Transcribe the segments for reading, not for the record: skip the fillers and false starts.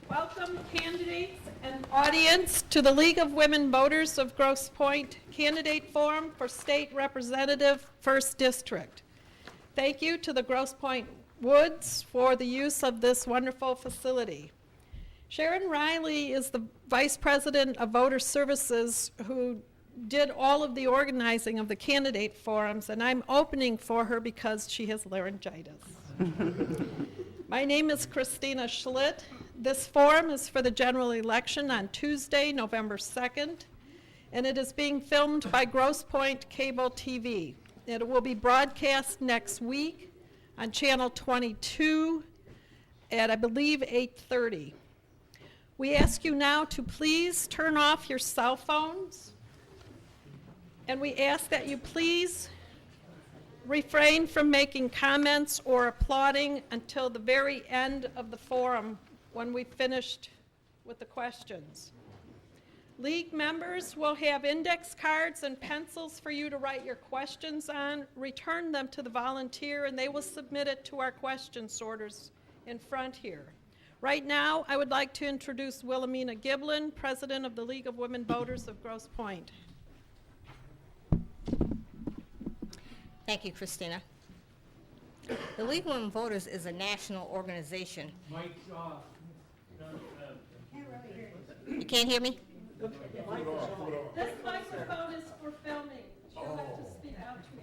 Welcome, candidates and audience, to the League of Women Voters of Grosse Pointe Candidate Forum for State Representative, 1st District. Thank you to the Grosse Pointe Woods for the use of this wonderful facility. Sharon Riley is the Vice President of Voter Services who did all of the organizing of the candidate forums, and I'm opening for her because she has laryngitis. My name is Christina Schlitt. This forum is for the general election on Tuesday, November 2nd, and it is being filmed by Grosse Pointe Cable TV. It will be broadcast next week on Channel 22 at, I believe, 8:30. We ask you now to please turn off your cell phones, and we ask that you please refrain from making comments or applauding until the very end of the forum when we've finished with the questions. League members will have index cards and pencils for you to write your questions on. Return them to the volunteer and they will submit it to our question sorters in front here. Right now, I would like to introduce Wilhelmina Giblin, President of the League of Women Voters of Grosse Pointe. Thank you, Christina. The League of Women Voters is a national organization. You can't hear me? This microphone is for filming. She'll have to speak out to you.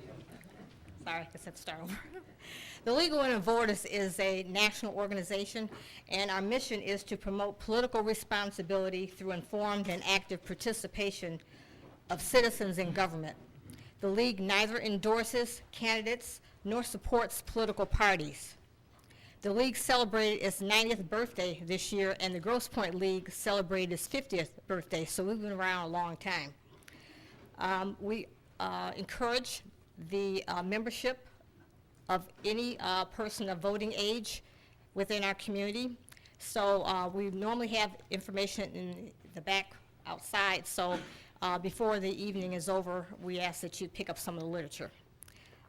Sorry, I guess I have to start over. The League of Women Voters is a national organization, and our mission is to promote political responsibility through informed and active participation of citizens in government. The League neither endorses candidates nor supports political parties. The League celebrated its 90th birthday this year, and the Grosse Pointe League celebrated its 50th birthday, so we've been around a long time. We encourage the membership of any person of voting age within our community. So we normally have information in the back outside, so before the evening is over, we ask that you pick up some of the literature.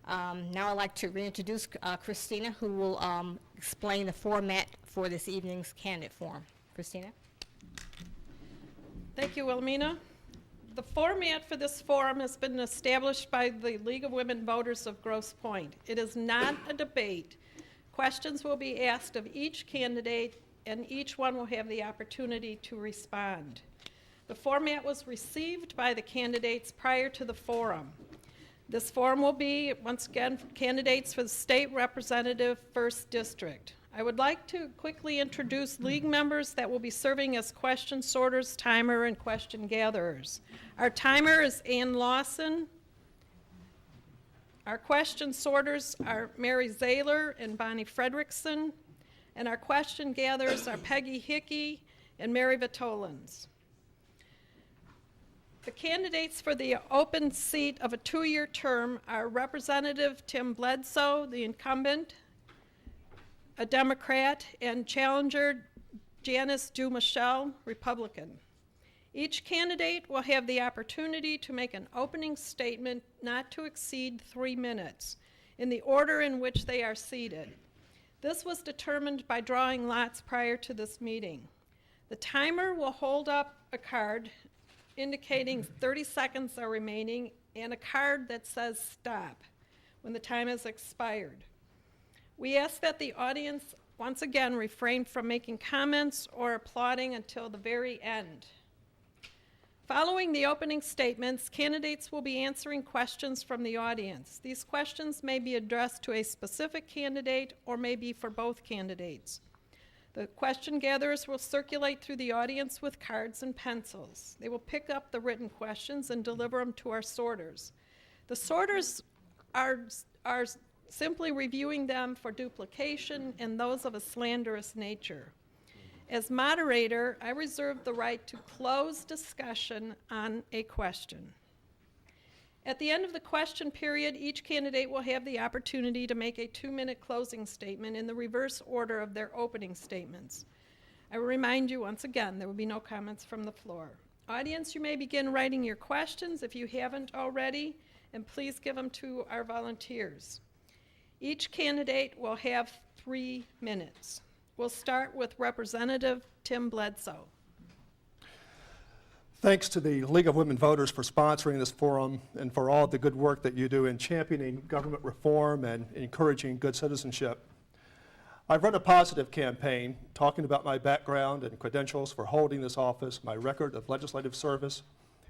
Now I'd like to reintroduce Christina, who will explain the format for this evening's candidate forum. Christina? Thank you, Wilhelmina. The format for this forum has been established by the League of Women Voters of Grosse Pointe. It is not a debate. Questions will be asked of each candidate, and each one will have the opportunity to respond. The format was received by the candidates prior to the forum. This forum will be, once again, for candidates for the State Representative 1st District. I would like to quickly introduce League members that will be serving as question sorters, timer, and question gatherers. Our timer is Ann Lawson. Our question sorters are Mary Zahler and Bonnie Fredrickson. And our question gatherers are Peggy Hickey and Mary Vitolins. The candidates for the open seat of a 2-year term are Representative Tim Bledsoe, the incumbent, a Democrat, and challenger Janice DuMouchelle, Republican. Each candidate will have the opportunity to make an opening statement not to exceed 3 minutes in the order in which they are seated. This was determined by drawing lots prior to this meeting. The timer will hold up a card indicating 30 seconds are remaining and a card that says stop when the time has expired. We ask that the audience once again refrain from making comments or applauding until the very end. Following the opening statements, candidates will be answering questions from the audience. These questions may be addressed to a specific candidate or may be for both candidates. The question gatherers will circulate through the audience with cards and pencils. They will pick up the written questions and deliver them to our sorters. The sorters are simply reviewing them for duplication and those of a slanderous nature. As moderator, I reserve the right to close discussion on a question. At the end of the question period, each candidate will have the opportunity to make a 2-minute closing statement in the reverse order of their opening statements. I will remind you once again, there will be no comments from the floor. Audience, you may begin writing your questions if you haven't already, and please give them to our volunteers. Each candidate will have 3 minutes. We'll start with Representative Tim Bledsoe. Thanks to the League of Women Voters for sponsoring this forum and for all the good work that you do in championing government reform and encouraging good citizenship. I've run a positive campaign talking about my background and credentials for holding this office, my record of legislative service,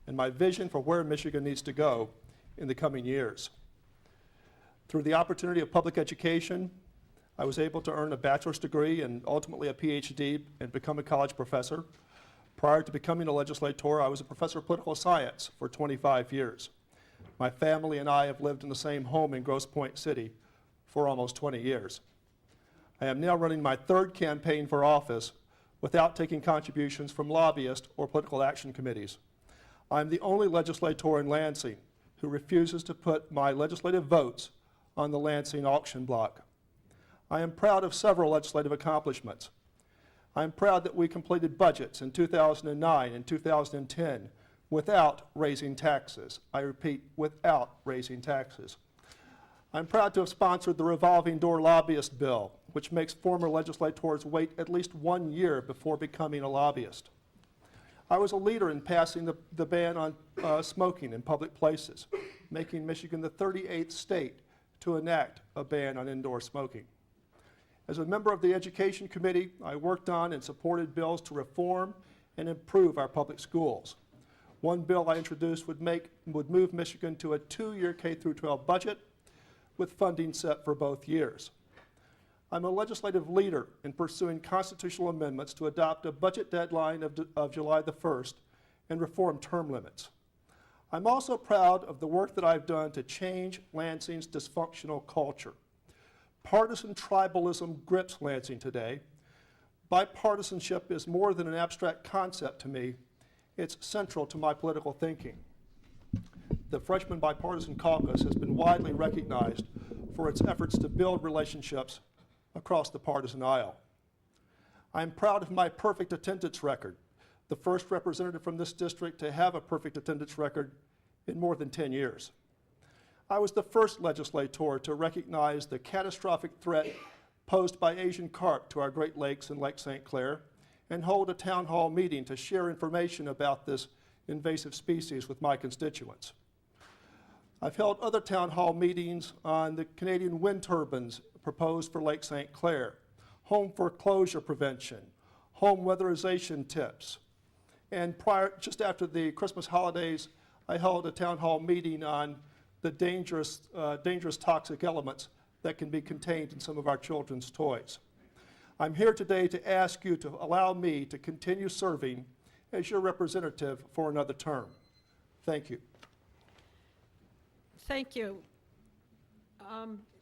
and my vision for where Michigan needs to go in the coming years. Through the opportunity of public education, I was able to earn a bachelor's degree and ultimately a PhD and become a college professor. Prior to becoming a legislator, I was a professor of political science for 25 years. My family and I have lived in the same home in Grosse Pointe City for almost 20 years. I am now running my third campaign for office without taking contributions from lobbyists or political action committees. I'm the only legislator in Lansing who refuses to put my legislative votes on the Lansing auction block. I am proud of several legislative accomplishments. I am proud that we completed budgets in 2009 and 2010 without raising taxes. I repeat, without raising taxes. I'm proud to have sponsored the revolving door lobbyist bill, which makes former legislators wait at least 1 year before becoming a lobbyist. I was a leader in passing the ban on smoking in public places, making Michigan the 38th state to enact a ban on indoor smoking. As a member of the Education Committee, I worked on and supported bills to reform and improve our public schools. One bill I introduced would move Michigan to a 2-year K-12 budget with funding set for both years. I'm a legislative leader in pursuing constitutional amendments to adopt a budget deadline of July the 1st and reform term limits. I'm also proud of the work that I've done to change Lansing's dysfunctional culture. Partisan tribalism grips Lansing today. Bipartisanship is more than an abstract concept to me. It's central to my political thinking. The Freshman Bipartisan Caucus has been widely recognized for its efforts to build relationships across the partisan aisle. I am proud of my perfect attendance record, the first representative from this district to have a perfect attendance record in more than 10 years. I was the first legislator to recognize the catastrophic threat posed by Asian carp to our Great Lakes and Lake St. Clair and hold a town hall meeting to share information about this invasive species with my constituents. I've held other town hall meetings on the Canadian wind turbines proposed for Lake St. Clair, home foreclosure prevention, home weatherization tips. And just after the Christmas holidays, I held a town hall meeting on the dangerous toxic elements that can be contained in some of our children's toys. I'm here today to ask you to allow me to continue serving as your representative for another term. Thank you. Thank you.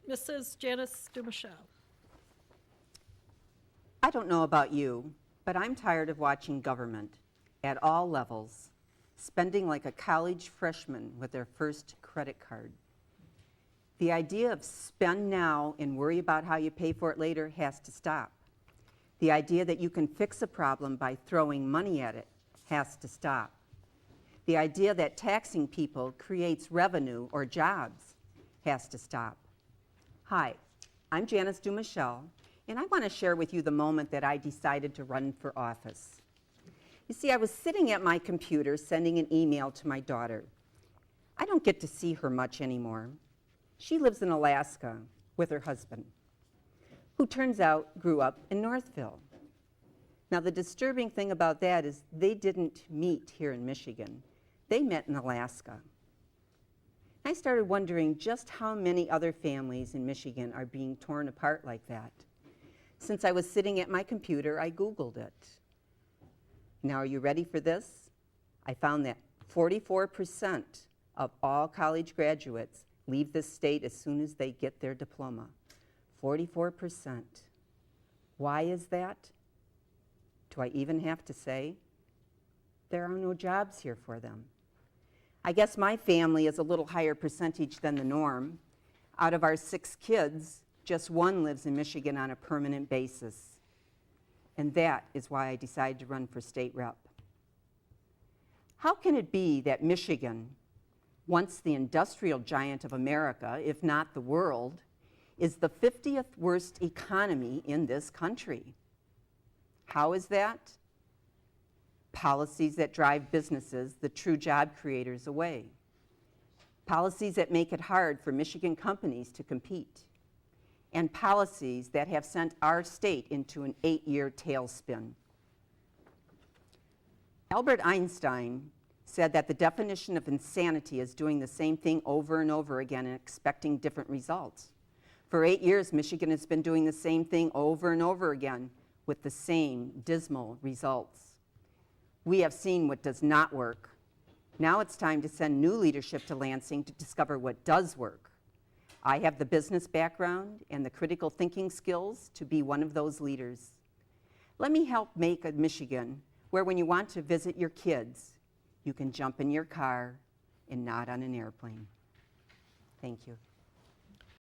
Mrs. Janice DuMouchelle. I don't know about you, but I'm tired of watching government at all levels spending like a college freshman with their first credit card. The idea of spend now and worry about how you pay for it later has to stop. The idea that you can fix a problem by throwing money at it has to stop. The idea that taxing people creates revenue or jobs has to stop. Hi, I'm Janice DuMouchelle, and I want to share with you the moment that I decided to run for office. You see, I was sitting at my computer sending an email to my daughter. I don't get to see her much anymore. She lives in Alaska with her husband, who turns out grew up in Northville. Now, the disturbing thing about that is they didn't meet here in Michigan. They met in Alaska. I started wondering just how many other families in Michigan are being torn apart like that. Since I was sitting at my computer, I Googled it. Now, are you ready for this? I found that 44% of all college graduates leave this state as soon as they get their diploma. 44%. Why is that? Do I even have to say? There are no jobs here for them. I guess my family is a little higher percentage than the norm. Out of our 6 kids, just 1 lives in Michigan on a permanent basis. And that is why I decided to run for state rep. How can it be that Michigan, once the industrial giant of America, if not the world, is the 50th worst economy in this country? How is that? Policies that drive businesses, the true job creators, away. Policies that make it hard for Michigan companies to compete. And policies that have sent our state into an 8-year tailspin. Albert Einstein said that the definition of insanity is doing the same thing over and over again and expecting different results. For 8 years, Michigan has been doing the same thing over and over again with the same dismal results. We have seen what does not work. Now it's time to send new leadership to Lansing to discover what does work. I have the business background and the critical thinking skills to be one of those leaders. Let me help make a Michigan where when you want to visit your kids, you can jump in your car and not on an airplane. Thank you.